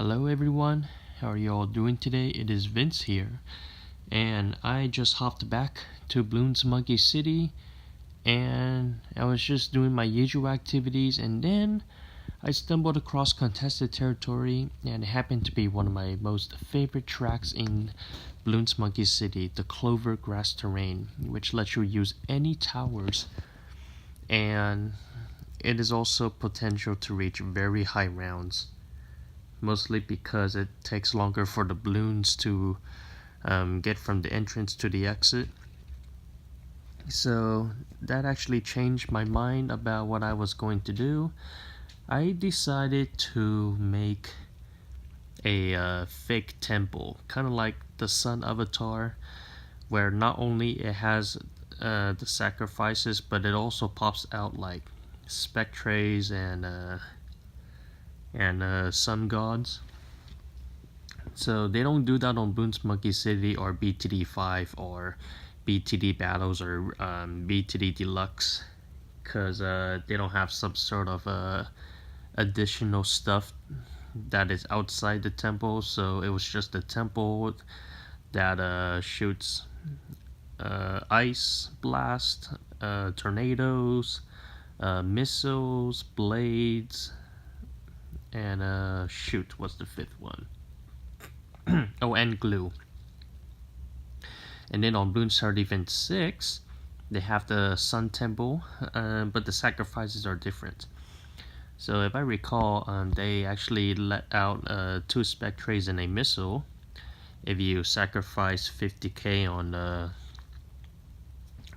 Hello everyone, how are you all doing today? It is Vince here, and I just hopped back to Bloons Monkey City, and I was just doing my usual activities, and then I stumbled across contested territory, and it happened to be one of my most favorite tracks in Bloons Monkey City, the clover grass terrain, which lets you use any towers, and it is also potential to reach very high rounds. Mostly because it takes longer for the balloons to get from the entrance to the exit. So that actually changed my mind about what I was going to do. I decided to make a fake temple, kind of like the sun avatar, where not only it has the sacrifices, but it also pops out like spectres and sun gods. So they don't do that on Bloons Monkey City or BTD5 or BTD Battles or BTD Deluxe, because they don't have some sort of additional stuff that is outside the temple. So it was just the temple that shoots ice blast, tornadoes, missiles, blades, and shoot, what's the fifth one? Oh, and glue. And then on Bloons Tower Defense 6, they have the Sun Temple, but the sacrifices are different. So if I recall, they actually let out 2 spectres and a missile if you sacrifice 50k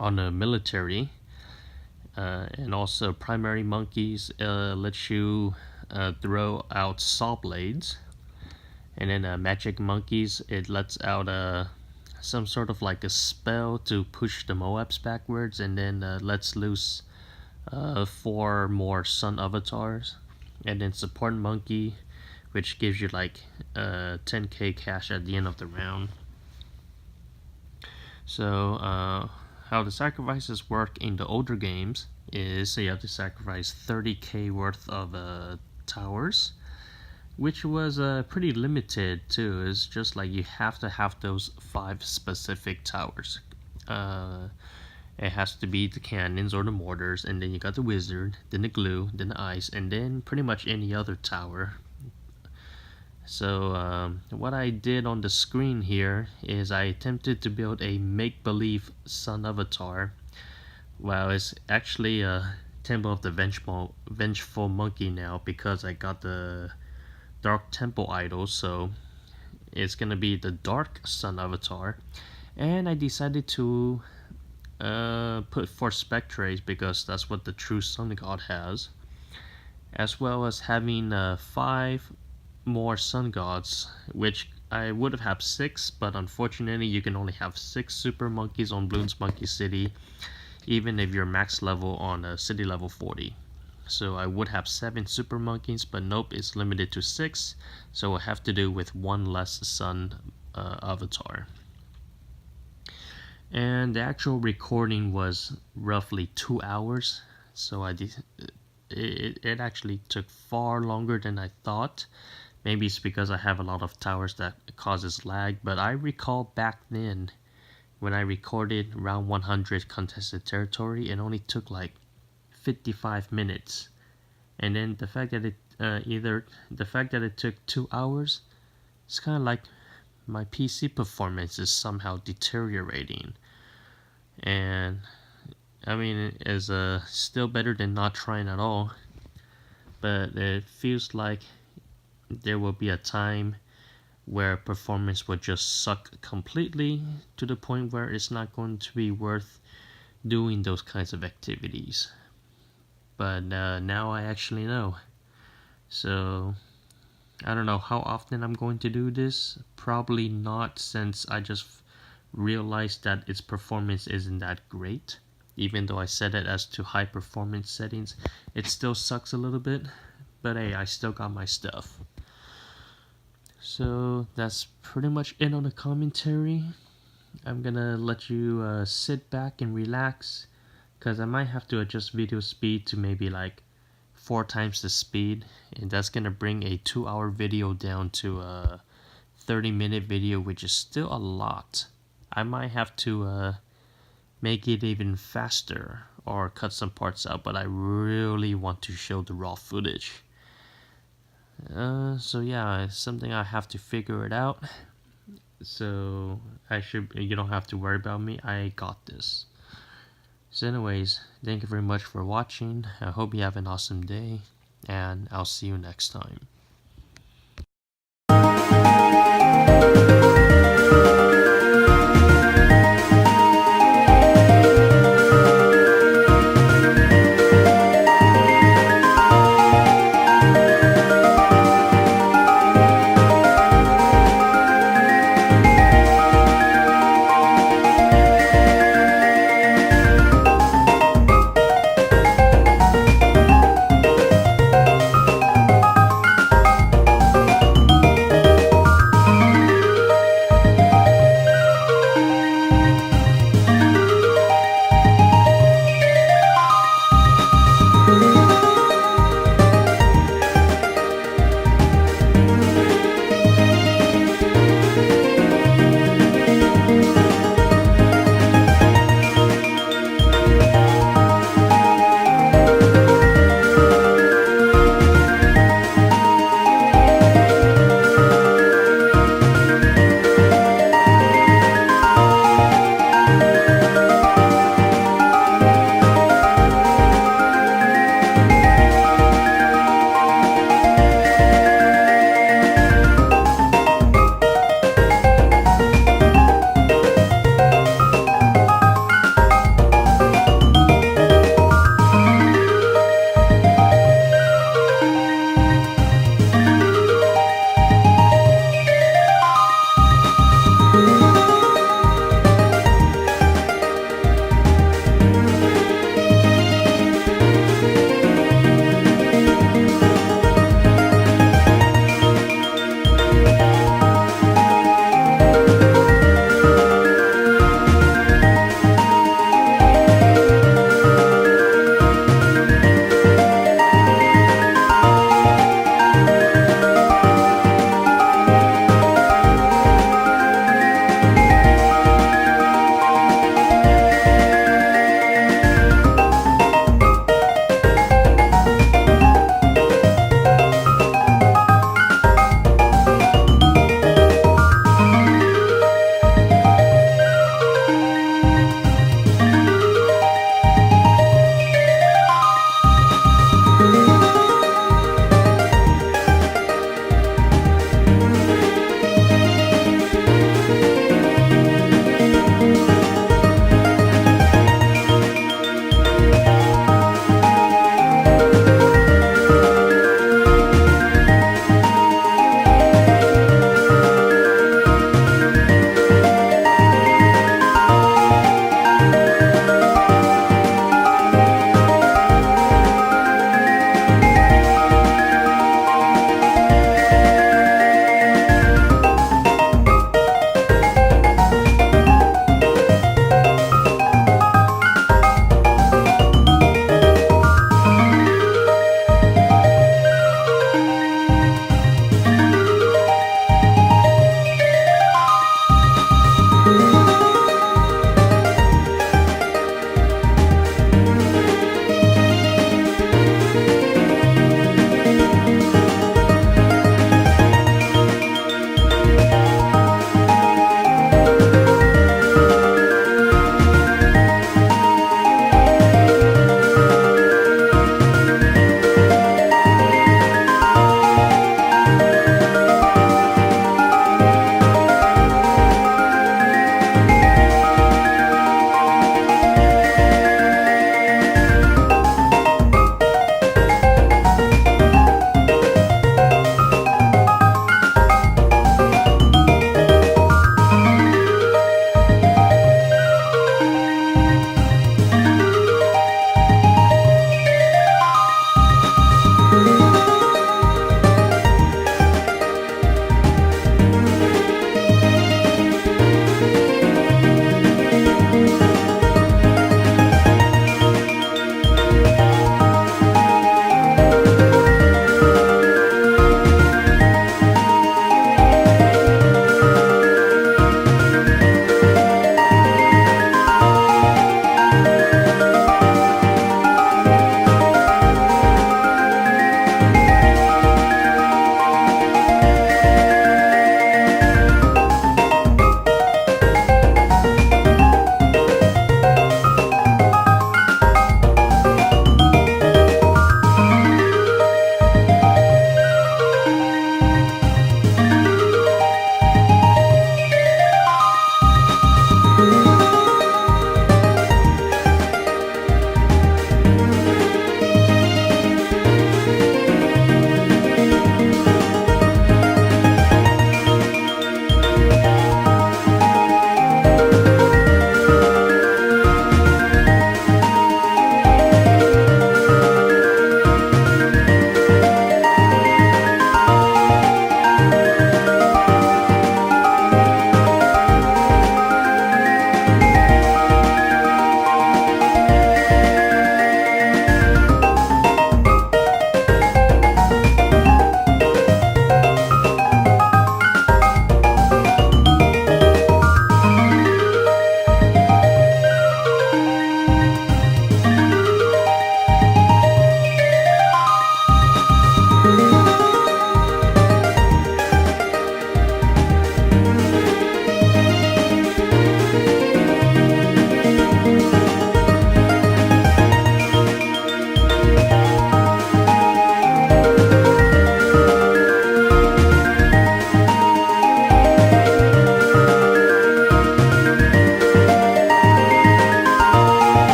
on the military. And also primary monkeys let you throw out saw blades. And then magic monkeys, it lets out some sort of like a spell to push the Moabs backwards, and then lets loose 4 more sun avatars. And then support monkey, which gives you like 10k cash at the end of the round. So how the sacrifices work in the older games is you have to sacrifice 30k worth of towers, which was pretty limited too. It's just like you have to have those 5 specific towers. It has to be the cannons or the mortars, and then you got the wizard, then the glue, then the ice, and then pretty much any other tower. So what I did on the screen here is I attempted to build a make-believe sun avatar. Well, it's actually a Temple of the Vengeful Monkey now, because I got the Dark Temple idol, so it's gonna be the Dark Sun avatar. And I decided to put 4 spectres because that's what the true sun god has, as well as having 5 more sun gods, which I would have had 6, but unfortunately you can only have 6 super monkeys on Bloons Monkey City, even if you're max level on city level 40. So I would have 7 super monkeys, but nope, it's limited to 6, so I have to do with 1 less sun avatar. And the actual recording was roughly 2 hours, so it actually took far longer than I thought. Maybe it's because I have a lot of towers that causes lag, but I recall back then when I recorded round 100 contested territory, it only took like 55 minutes. And then the fact that it took 2 hours, it's kind of like my PC performance is somehow deteriorating. And I mean, it is still better than not trying at all, but it feels like there will be a time where performance will just suck completely to the point where it's not going to be worth doing those kinds of activities. But now I actually know. So I don't know how often I'm going to do this. Probably not, since I just realized that its performance isn't that great. Even though I set it as to high performance settings, it still sucks a little bit. But hey, I still got my stuff. So that's pretty much it on the commentary. I'm gonna let you sit back and relax, because I might have to adjust video speed to maybe like 4 times the speed, and that's gonna bring a 2-hour video down to a 30-minute video, which is still a lot. I might have to make it even faster or cut some parts out, but I really want to show the raw footage. So yeah, it's something I have to figure it out. So you don't have to worry about me. I got this. So anyways, thank you very much for watching. I hope you have an awesome day, and I'll see you next time.